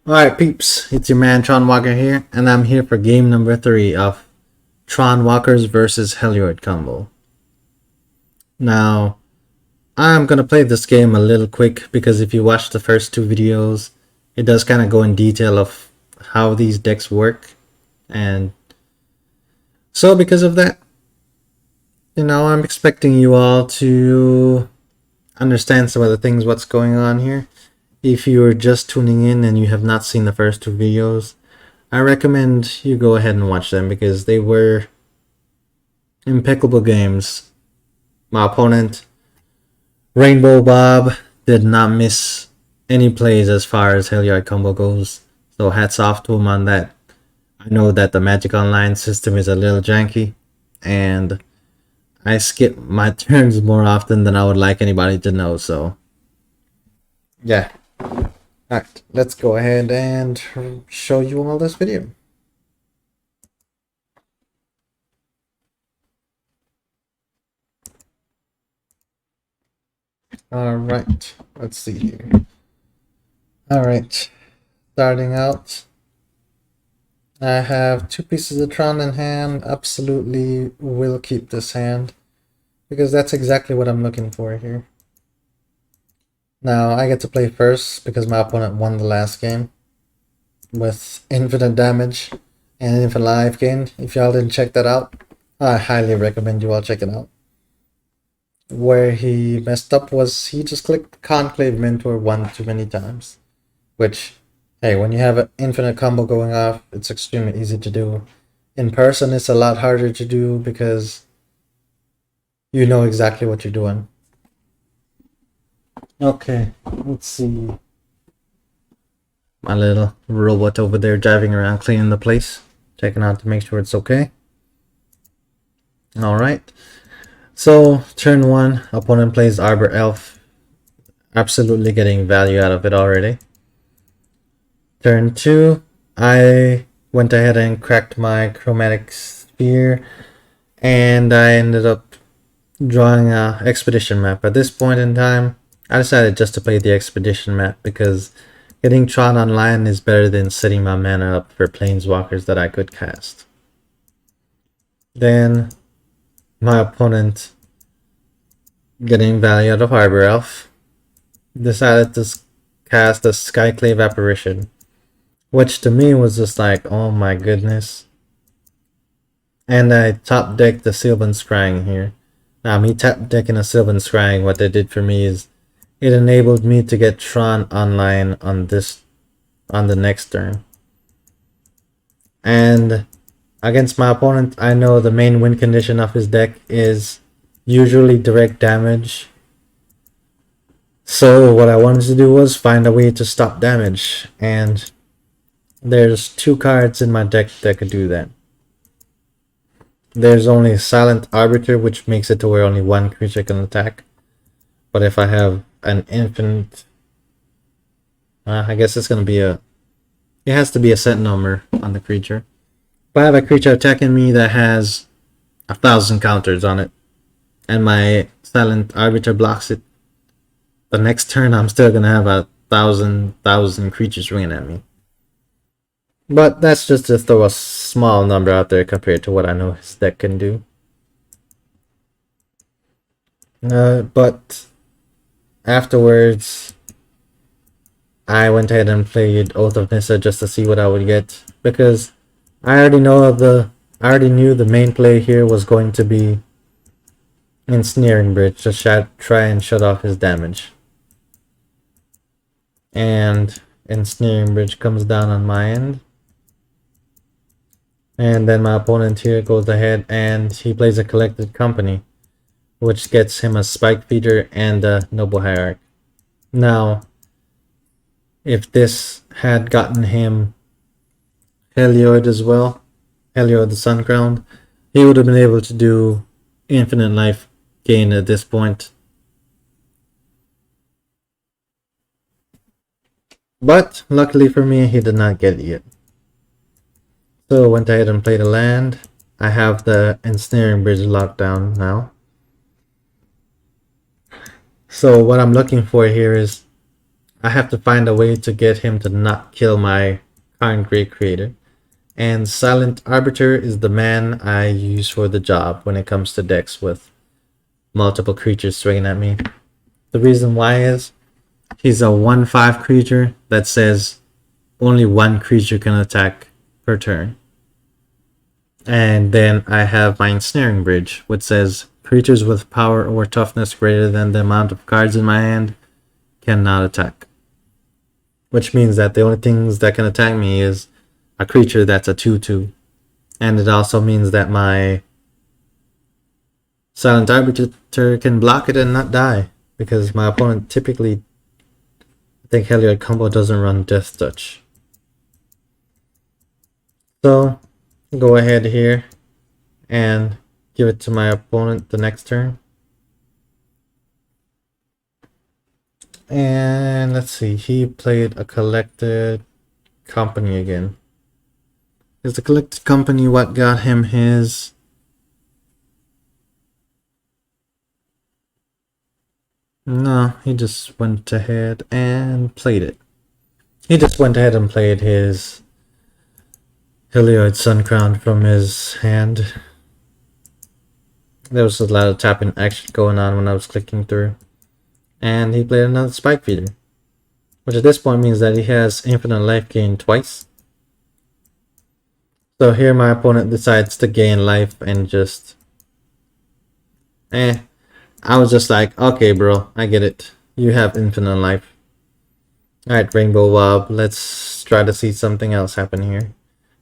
Alright peeps, it's your man Tron Walker here, and I'm here for game number 3 of Tron Walkers vs Heliod Combo. Now, I'm gonna play this game a little quick because if you watch the first two videos, it does kind of go in detail of how these decks work, and so because of that, I'm expecting you all to understand some of the things what's going on here. If you're just tuning in and you have not seen the first two videos, I recommend you go ahead and watch them because they were impeccable games. My opponent, Rainbow Bob, did not miss any plays as far as Heliod Combo goes, so hats off to him on that. I know that the Magic Online system is a little janky, and I skip my turns more often than I would like anybody to know, so yeah. Alright, let's go ahead and show you all this video. Alright, let's see here. Alright, starting out, I have two pieces of Tron in hand. Absolutely will keep this hand because that's exactly what I'm looking for here. Now, I get to play first because my opponent won the last game with infinite damage and infinite life gain. If y'all didn't check that out, I highly recommend you all check it out. Where he messed up was he just clicked Conclave Mentor one too many times. Which, hey, when you have an infinite combo going off, it's extremely easy to do. In person, it's a lot harder to do because you know exactly what you're doing. Okay, let's see. My little robot over there driving around cleaning the place, checking out to make sure it's okay. Alright. So, turn 1, opponent plays Arbor Elf. Absolutely getting value out of it already. Turn 2, I went ahead and cracked my Chromatic Sphere, and I ended up drawing an Expedition map. At this point in time, I decided just to play the Expedition map because getting Tron online is better than setting my mana up for Planeswalkers that I could cast. Then, my opponent, getting value out of Arbor Elf, decided to cast a Skyclave Apparition, which to me was just like, oh my goodness. And I top decked the Sylvan Scrying here. Now, me top decking a Sylvan Scrying, what they did for me is it enabled me to get Tron online on the next turn. And against my opponent, I know the main win condition of his deck is usually direct damage. So what I wanted to do was find a way to stop damage, and there's two cards in my deck that could do that. There's only Silent Arbiter, which makes it to where only one creature can attack. But if I have an infinite, I guess it's gonna be it has to be a set number on the creature. If I have a creature attacking me that has 1,000 counters on it, and my Silent Arbiter blocks it, the next turn I'm still gonna have 1,000 creatures ringing at me. But that's just to throw a small number out there compared to what I know his deck can do. But afterwards, I went ahead and played Oath of Nissa just to see what I would get, because I already knew the main play here was going to be Ensnaring Bridge to try and shut off his damage. And Ensnaring Bridge comes down on my end. And then my opponent here goes ahead and he plays a Collected Company, which gets him a Spike Feeder and a Noble Hierarch. Now, if this had gotten him Heliod as well, Heliod the Sun Crowned, he would have been able to do infinite life gain at this point. But luckily for me, he did not get it yet. So I went ahead and played a land. I have the Ensnaring Bridge locked down now. So what I'm looking for here is I have to find a way to get him to not kill my current great creator. And Silent Arbiter is the man I use for the job when it comes to decks with multiple creatures swinging at me. The reason why is he's a 1/5 creature that says only one creature can attack per turn. And then I have my Ensnaring Bridge, which says creatures with power or toughness greater than the amount of cards in my hand cannot attack. Which means that the only things that can attack me is a creature that's a 2/2. And it also means that my Silent Arbiter can block it and not die. Because my opponent typically, I think Heliod Combo doesn't run Death Touch. So, go ahead here and give it to my opponent the next turn. And let's see, he played a Collected Company again. Is the Collected Company what got him his... No, he just went ahead and played it. He just went ahead and played his Heliod Sun Crown from his hand. There was a lot of tapping action going on when I was clicking through. And he played another Spike Feeder, which at this point means that he has infinite life gain twice. So here my opponent decides to gain life and just... I was just like, okay bro, I get it. You have infinite life. Alright, Rainbow Wob, let's try to see something else happen here.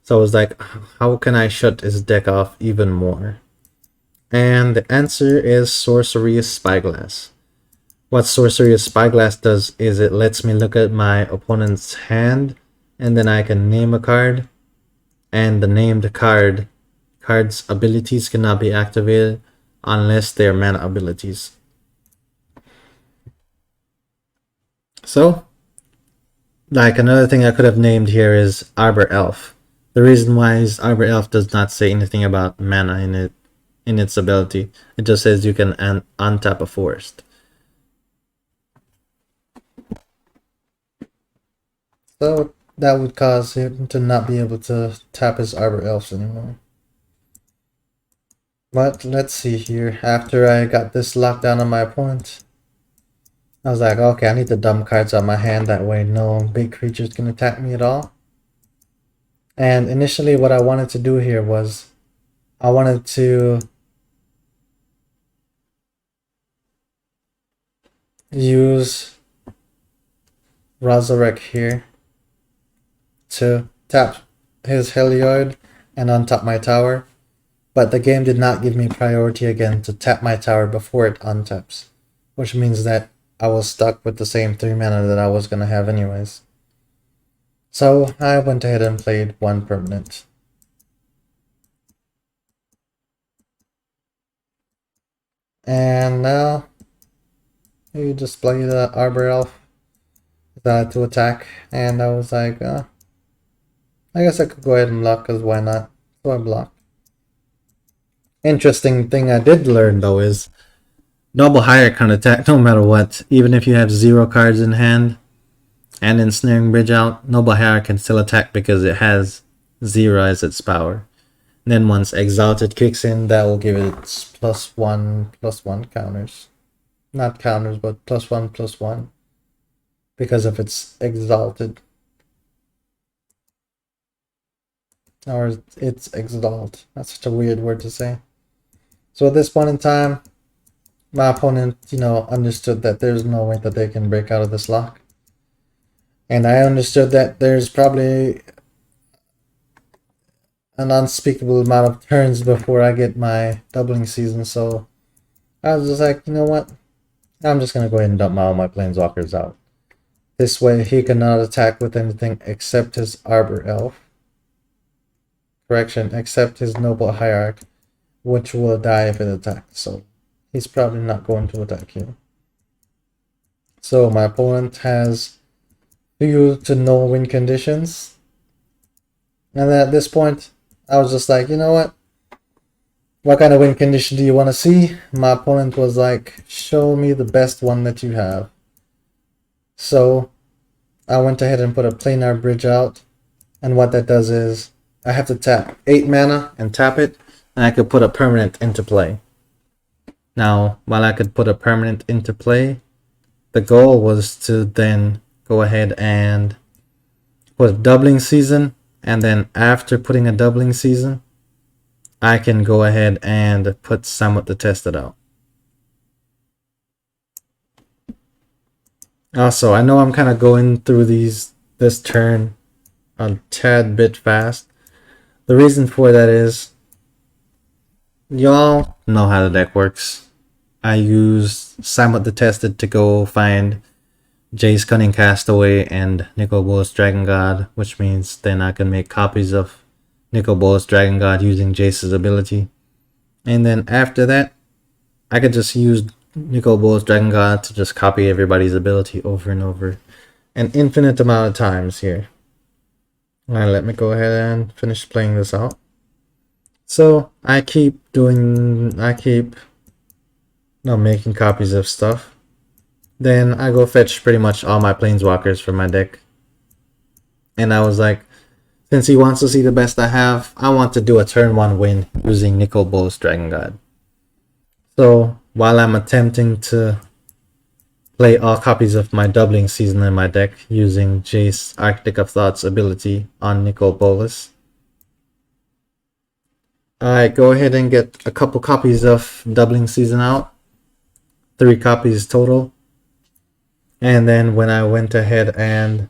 So I was like, how can I shut his deck off even more? And the answer is Sorcery's Spyglass. What Sorcery's Spyglass does is it lets me look at my opponent's hand, and then I can name a card, and the named card's abilities cannot be activated unless they're mana abilities. So, like another thing I could have named here is Arbor Elf. The reason why is Arbor Elf does not say anything about mana in its ability. It just says you can untap a forest. So that would cause him to not be able to tap his Arbor Elves anymore. But let's see here. After I got this lockdown on my opponent, I was like, okay, I need to dump cards out my hand. That way no big creatures can attack me at all. And initially what I wanted to do here was I wanted to use Resurrect here to tap his Heliod and untap my tower. But the game did not give me priority again to tap my tower before it untaps. Which means that I was stuck with the same 3 mana that I was going to have anyways. So I went ahead and played one permanent. And now you just play the Arbor Elf to attack. And I was like, I guess I could go ahead and block, because why not? So I blocked. Interesting thing I did learn though is Noble Hierarch can attack no matter what. Even if you have 0 cards in hand and Ensnaring Bridge out, Noble Hierarch can still attack because it has 0 as its power. And then once Exalted kicks in, that will give it its +1/+1 counters. Not counters, but +1/+1. Because of its Exalted. Or it's Exalt. That's such a weird word to say. So at this point in time, my opponent, understood that there's no way that they can break out of this lock. And I understood that there's probably an unspeakable amount of turns before I get my doubling season. So I was just like, you know what? I'm just going to go ahead and dump all my Planeswalkers out. This way he cannot attack with anything except his Arbor Elf. Correction, except his Noble Hierarch, which will die if it attacks. So he's probably not going to attack you. So my opponent has few to no win conditions. And at this point, I was just like, you know what kind of win condition do you want to see? My opponent was like, show me the best one that you have. So I went ahead and put a planar bridge out. And what that does is I have to tap 8 mana and tap it, and I could put a permanent into play. Now, while I could put a permanent into play, the goal was to then go ahead and put a doubling season, and then after putting a doubling season, I can go ahead and put Somewhat to test it out. Also, I know I'm kind of going through this turn a tad bit fast. The reason for that is y'all know how the deck works. I use Somewhat Detested to go find Jace Cunning Castaway and Nicol Bolas Dragon God, which means then I can make copies of Nicol Bolas Dragon God using Jace's ability. And then after that, I could just use Nicol Bolas Dragon God to just copy everybody's ability over and over an infinite amount of times here. Now let me go ahead and finish playing this out. So I keep making copies of stuff. Then I go fetch pretty much all my planeswalkers from my deck. And I was like, since he wants to see the best I have, I want to do a turn 1 win using Nicol Bolas Dragon God. So while I'm attempting to play all copies of my doubling season in my deck using Jace Architect of Thought's ability on Nicol Bolas, I go ahead and get a couple copies of doubling season out, 3 copies total. And then when I went ahead and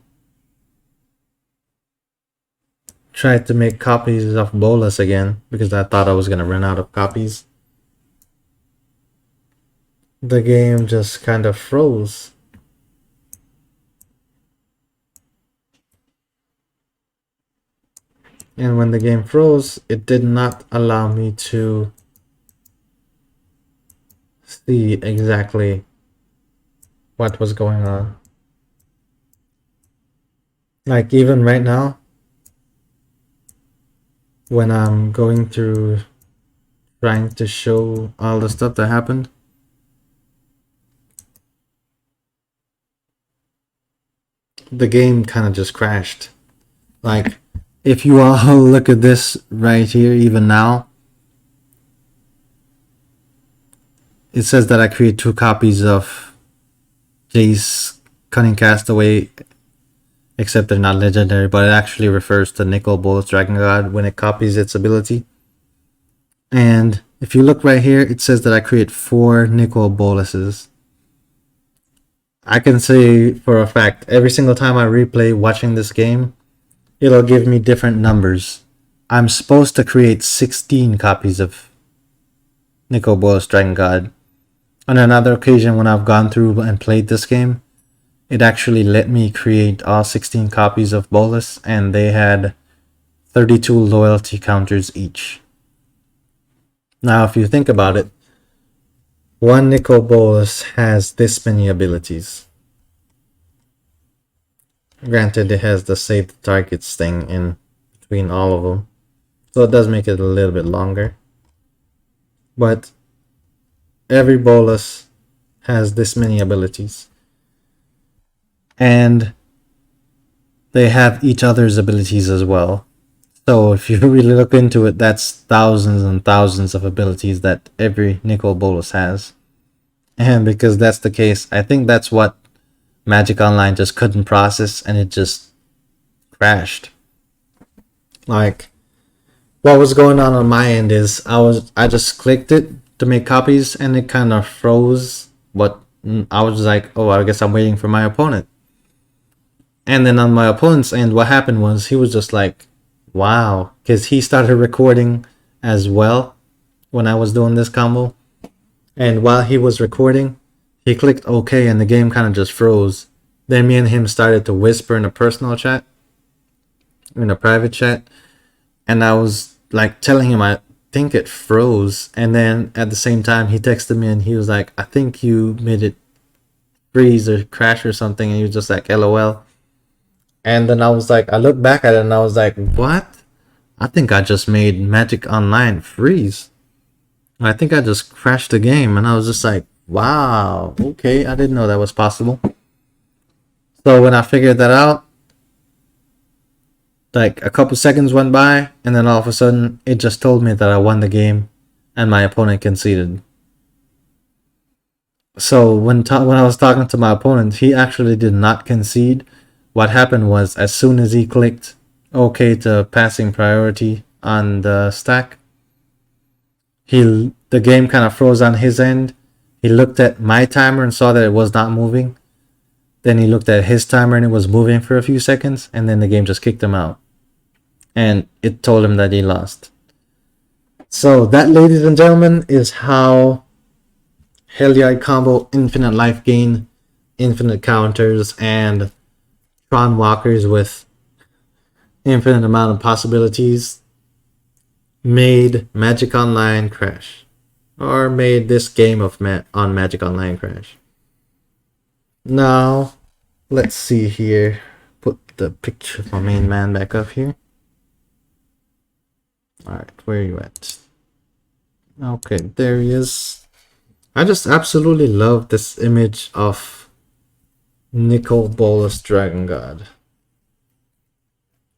tried to make copies of Bolas again, because I thought I was going to run out of copies, the game just kind of froze. And when the game froze, it did not allow me to see exactly what was going on. Like even right now, when I'm going through trying to show all the stuff that happened, the game kind of just crashed. Like if you all look at this right here, even now, it says that I create 2 copies of Jace Cunning Castaway, except they're not legendary, but it actually refers to Nicol Bolas Dragon God when it copies its ability. And if you look right here, it says that I create 4 Nicol Bolases. I can say for a fact, every single time I replay watching this game, it'll give me different numbers. I'm supposed to create 16 copies of Nicol Bolas Dragon God. On another occasion when I've gone through and played this game, it actually let me create all 16 copies of Bolas, and they had 32 loyalty counters each. Now if you think about it, one Nicol Bolas has this many abilities. Granted, it has the save the targets thing in between all of them, so it does make it a little bit longer. But every Bolas has this many abilities, and they have each other's abilities as well. So if you really look into it, that's thousands and thousands of abilities that every Nicol Bolas has. And because that's the case, I think that's what Magic Online just couldn't process, and it just crashed. Like, what was going on my end is I just clicked it to make copies, and it kind of froze. But I was like, oh, I guess I'm waiting for my opponent. And then on my opponent's end, what happened was he was just like, wow, because he started recording as well when I was doing this combo. And while he was recording, he clicked OK, and the game kind of just froze. Then me and him started to whisper in a personal chat, in a private chat, and I was like telling him I think it froze. And then at the same time, he texted me and he was like, I think you made it freeze or crash or something, and he was just like, LOL. And then I was like, I looked back at it and I was like, what? I think I just made Magic Online freeze. I think I just crashed the game. And I was just like, wow, okay, I didn't know that was possible. So when I figured that out, like a couple seconds went by, and then all of a sudden it just told me that I won the game and my opponent conceded. So when I was talking to my opponent, he actually did not concede. What happened was, as soon as he clicked OK to passing priority on the stack, the game kind of froze on his end. He looked at my timer and saw that it was not moving. Then he looked at his timer and it was moving for a few seconds, and then the game just kicked him out. And it told him that he lost. So that, ladies and gentlemen, is how Heliod Combo, infinite life gain, infinite counters, and Tron walkers with infinite amount of possibilities made Magic Online crash. Or made this game of on Magic Online crash. Now, let's see here. Put the picture of my main man back up here. Alright, where are you at? Okay, there he is. I just absolutely love this image of Nicol Bolas Dragon God.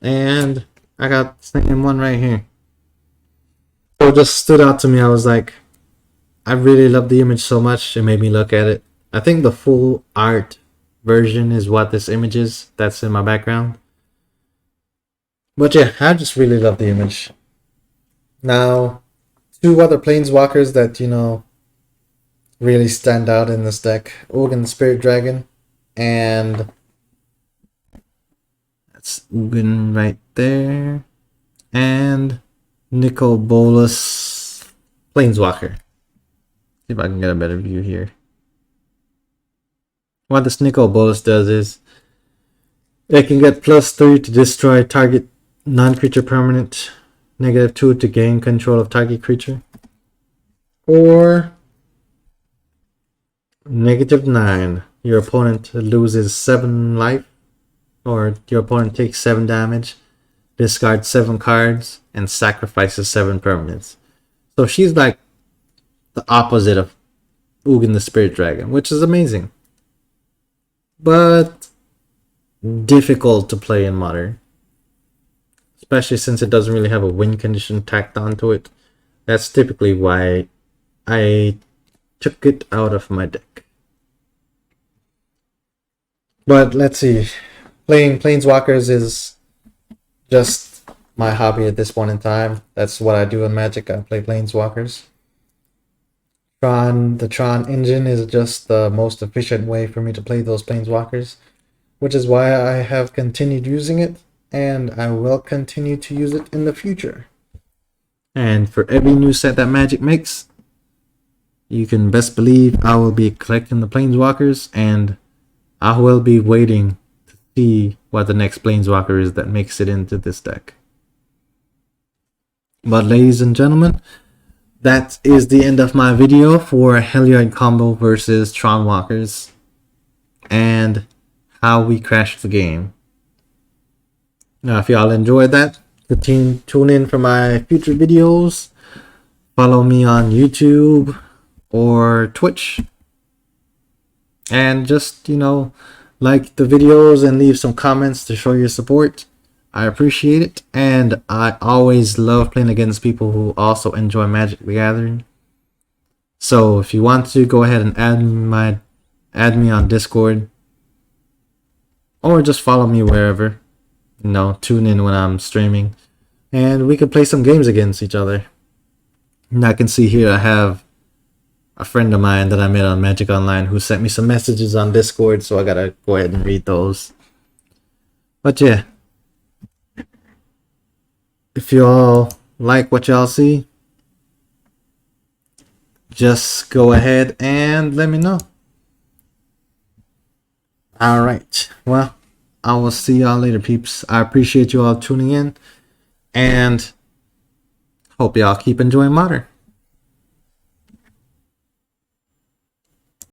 And I got the same one right here. So it just stood out to me. I was like, I really love the image so much, it made me look at it. I think the full art version is what this image is. That's in my background. But yeah, I just really love the image. Now, two other planeswalkers that, you know, really stand out in this deck. Ugin the Spirit Dragon, and that's Ugin right there. And Nicol Bolas Planeswalker. See if I can get a better view here. What this Nicol Bolas does is it can get +3 to destroy target non-creature permanent, -2 to gain control of target creature, or -9. Your opponent loses 7 life, or your opponent takes 7 damage, discards 7 cards, and sacrifices 7 permanents. So she's like the opposite of Ugin the Spirit Dragon, which is amazing. But difficult to play in Modern. Especially since it doesn't really have a win condition tacked onto it. That's typically why I took it out of my deck. But let's see. Playing Planeswalkers is just my hobby at this point in time. That's what I do in Magic. I play Planeswalkers. The Tron engine is just the most efficient way for me to play those Planeswalkers, which is why I have continued using it, and I will continue to use it in the future. And for every new set that Magic makes, you can best believe I will be collecting the Planeswalkers, and I will be waiting to see what the next Planeswalker is that makes it into this deck. But ladies and gentlemen, that is the end of my video for Heliod Combo versus Tron Walkers and how we crashed the game. Now, if y'all enjoyed that, continue tune in for my future videos. Follow me on YouTube or Twitch. And just, you know, like the videos and leave some comments to show your support. I appreciate it, and I always love playing against people who also enjoy Magic the Gathering. So if you want to, go ahead and add me on Discord, or just follow me wherever. You know, tune in when I'm streaming, and we can play some games against each other. And I can see here I have a friend of mine that I met on Magic Online who sent me some messages on Discord, so I gotta go ahead and read those. But yeah. If y'all like what y'all see, just go ahead and let me know. Alright, well, I will see y'all later, peeps. I appreciate you all tuning in, and hope y'all keep enjoying Modern.